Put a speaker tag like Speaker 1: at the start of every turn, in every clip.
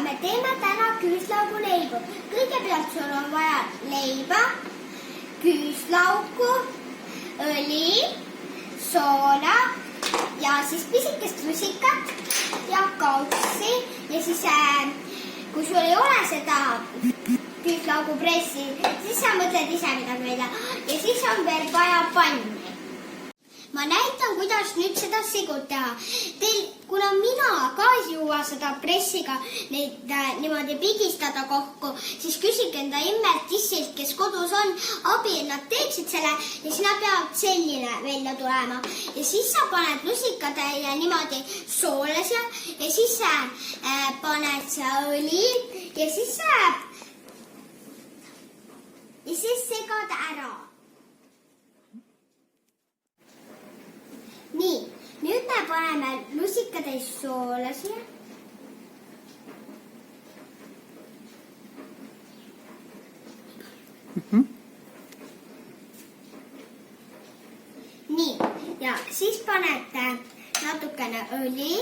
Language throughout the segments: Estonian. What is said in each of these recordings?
Speaker 1: me teeme täna küüslauguleibu. Kõigepealt sul on vaja leiba, küüslaugu, õli, soola ja siis pisikest rusikat ja kauksi ja siis kui sul ei ole seda küüslaugupressi, siis sa mõtled ise midagi välja ja siis on veel vaja panni. Ma näitan, kuidas nüüd seda sigut teha. Kuna mina ka ei jõua seda pressiga neid niimoodi pigistada kokku, siis küsige enda immelt issilt, kes kodus on, abi, et nad teeksid selle ja sina peab selline välja tulema. Ja siis sa paned lusikatäie niimoodi soole siia ja siis paned siia õli ja siis segad ära. Nii, nüüd me paneme lusikatäis soola siia. Nii, ja siis panete natukene õli.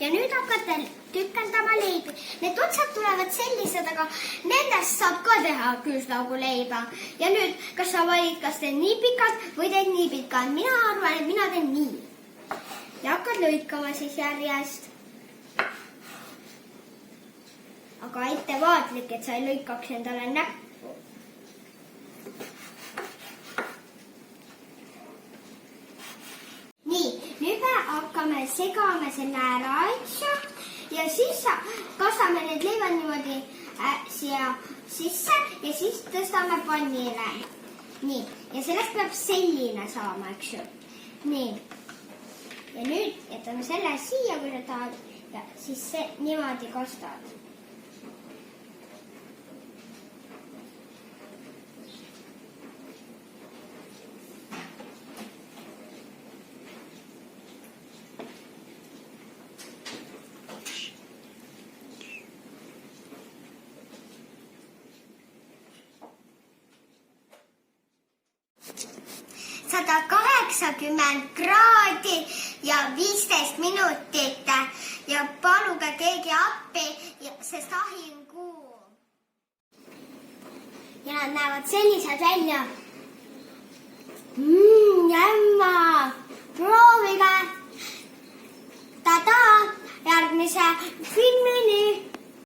Speaker 1: Ja nüüd hakkate tükendama leibi. Need otsad tulevad sellised, aga nendest saab ka teha küüslauguleiba. Ja nüüd, kas sa valid, kas teed nii pikad või teed nii pikad? Mina arvan, et mina teen nii. Ja hakkad lõikama siis järjest. Aga ettevaatlik, et sa ei lõikaks endale näppu. Hakkame segame selle ära, ja siis kasvame need leivad niimoodi siia sisse ja siis tõstame pannile. Nii, ja sellest peab selline saama, eks ju. Nii, ja nüüd jätame selle siia, kui sa tahad, ja siis niimoodi kastad. Sada 80 kraadi ja 15 minutit ja paluge keegi appi, sest ahi on kuum. Ja nad näevad sellised välja. Jämma! Proovige! Tada! Järgmise filmini!